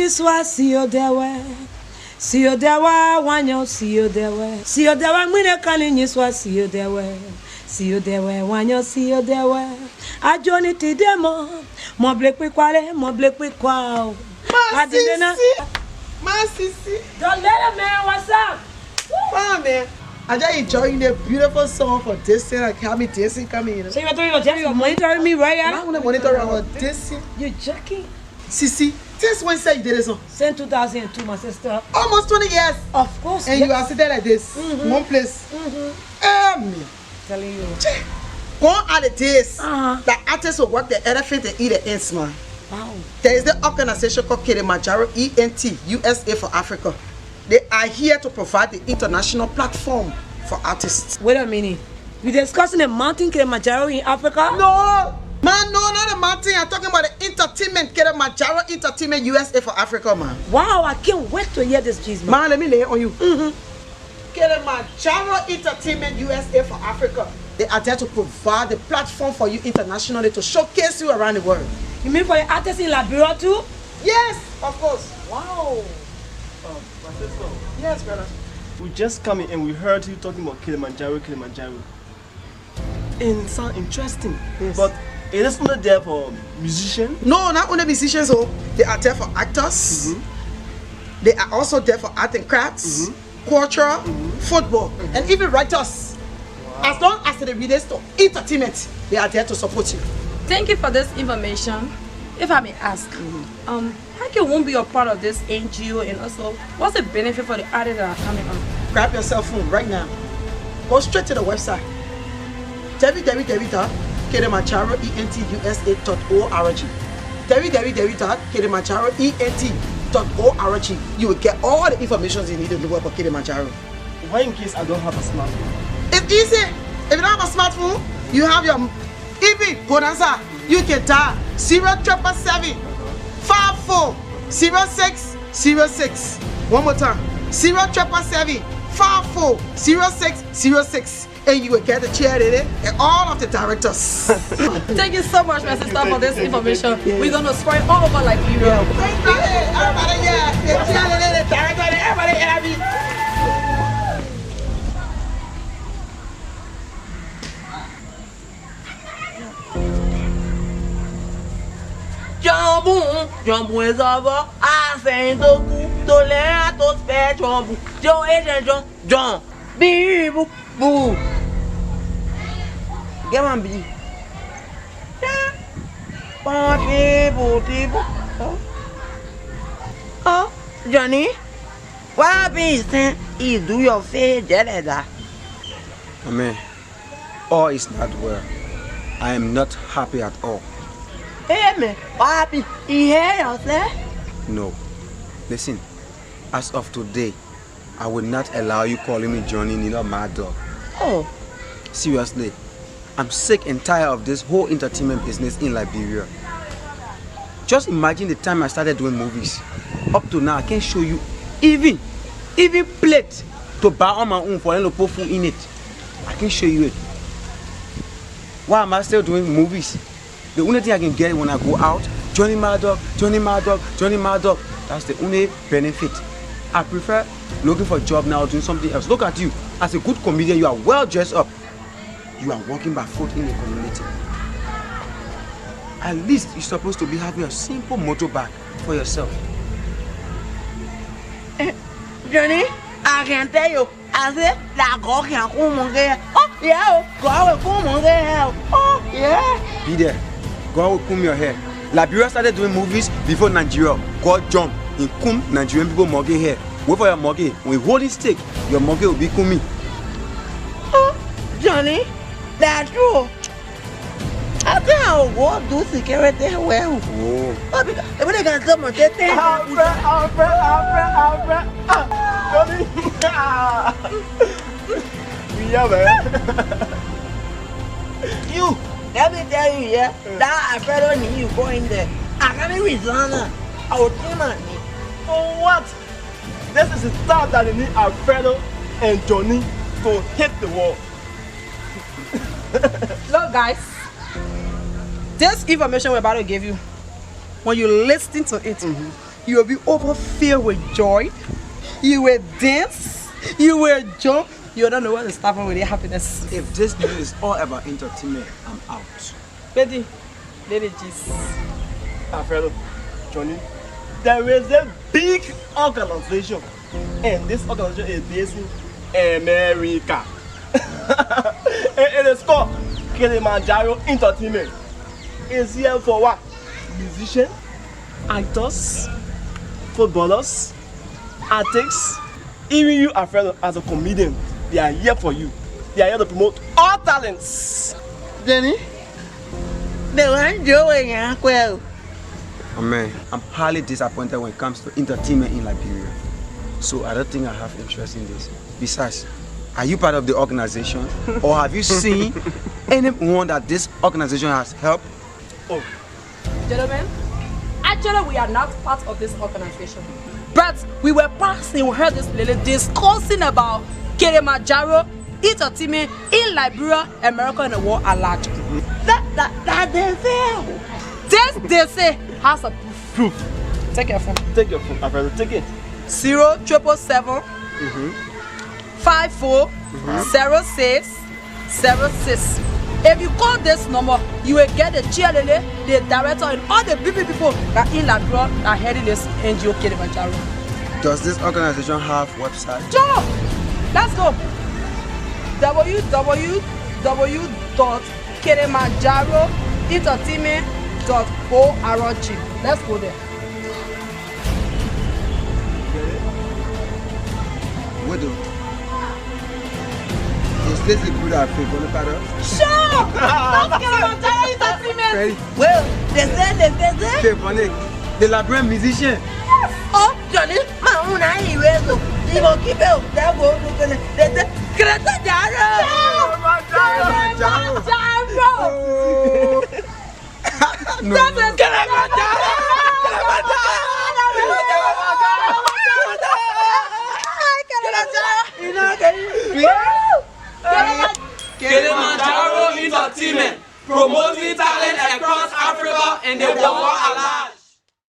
nyiswa siyo dewe. Siyo dewa wanyo siyo dewe. Siyo dewe mwine kani nyiswa siyo dewe. Siyo dewe wanyo siyo dewe. Ajoni tidemo. Mo blekwe kwale, mo blekwe kwao. Sissy. Don't let him, man. What's up? Wow, man. I just enjoying the beautiful song for dancing. Like how me dancing coming, you know. So you're monitoring me right now? I want to monitor our dancing. You joking? Sissy, since when say you did this song? Since 2002, my sister. Almost 20 years. Of course. And you are sitting like this, one place. Telling you. One of the days, the artists will work the elephant and eat the ants, man. Wow. There is the organization called Kilimanjaero USA for Africa. They are here to provide the international platform for artists. Wait a minute. We're discussing the mountain Kilimanjaro in Africa? No! Man, no, not the mountain. I'm talking about the entertainment, Kilimanjaero Entertainment USA for Africa, man. Wow, I can't wait to hear this cheese, man. Man, let me lay it on you. Kilimanjaero Entertainment USA for Africa. They are there to provide the platform for you internationally to showcase you around the world. You mean for the artists in Liberia too? Yes, of course. Wow. Francisco. Yes, brother. We just come in and we heard you talking about Kilimanjaro. And it sounds interesting. Yes. But it is not there for musicians? No, not only musicians, so they are there for actors. They are also there for art and crafts, culture, football, and even writers. Wow. As long as they relate to entertainment, they are there to support you. Thank you for this information. If I may ask, how can one be a part of this NGO, and also what's the benefit for the artists that are coming on? Grab your cell phone right now. Go straight to the website. www.kilimanjaroentusa.org. www.kilimanjaroent.org. You will get all the information you need to know about Kilimanjaro. Why in case I don't have a smartphone? It's easy. If you don't have a smartphone, you have your even Bonanza. You can dial 0777 540606. One more time. 0777 540606. And you will get the chair in and all of the directors. Thank you so much, my sister, for this information. We're going to spread all over Liberia. Everybody, yeah. The chair in the director, everybody happy. Jambon is over. I say to good, to learn to spare jambon. John. Be boo. Get on, be. Oh, Johnny, why be saying you do your face, Jelena? Amen. All is not well. I am not happy at all. Hey, man, why be here, sir? No. Listen, as of today, I will not allow you calling me Johnny, neither Mad Dog. Oh. Seriously, I'm sick and tired of this whole entertainment business in Liberia. Just imagine the time I started doing movies. Up to now, I can't show you even plate to buy on my own for them to put food in it. I can't show you it. Why am I still doing movies? The only thing I can get when I go out, Johnny Mad Dog. That's the only benefit. I prefer looking for a job now, doing something else. Look at you. As a good comedian, you are well dressed up. You are walking by foot in the community. At least you're supposed to be having a simple motorbike for yourself. Johnny, I can tell you, I said, la girl can come on there. Oh, yeah, God will come on there. Oh, yeah. Be there. God will comb your hair. Liberia started doing movies before Nigeria. God jump in comb Nigerian people mortgage hair. Wait for your mortgage. When you hold it stick, your mortgage will be combing. Oh, Johnny, that's true. I think I will go do security well. Oh. Because if they can come on that thing. Alfred. Yeah, man. You, let me tell you, yeah, that Alfredo need you go in there. I can't resign. I will think on me. For what? This is the time that they need Alfredo and Johnny to hit the wall. Look, guys, this information we're about to give you, when you listen to it, you will be overfilled with joy. You will dance. You will jump. You don't know what is happening with your happiness. If this news is all about entertainment, I'm out. Lady G's. Alfredo, Johnny, there is a big organization, and this organization is based in America. It is called Kilimanjaero Entertainment. It's here for what? Musicians, actors, footballers, artists, even you, Alfredo, as a comedian. They are here for you. They are here to promote all talents. Jenny, the one doing well. Oh man, I'm highly disappointed when it comes to entertainment in Liberia. So I don't think I have interest in this. Besides, are you part of the organization? Or have you seen anyone that this organization has helped? Oh. Gentlemen, actually we are not part of this organization. But we were passing, we heard this lady discussing about Kilimanjaero Entertainment in Liberia, America, and the world at large. That they fail. This they say has a proof. Take your phone. Take your phone, Alfredo, take it. 0777 54 06 06. If you call this number, you will get the cheerleader, the director, and all the people that in Liberia are heading this NGO Kilimanjaero. Does this organization have website? Sure! Let's go! www.kilimanjaroentertainment.org. Let's go there. Widow. Is this a good African? Sure! That's Kilimanjaro Entertainment! Well, they say. The Liberian musician. Oh, Johnny, my own eye, you will. You will keep it. That will look at it. Kilimanjaro! No. Kilimanjaro Entertainment, promoting talent across Africa and the world at large.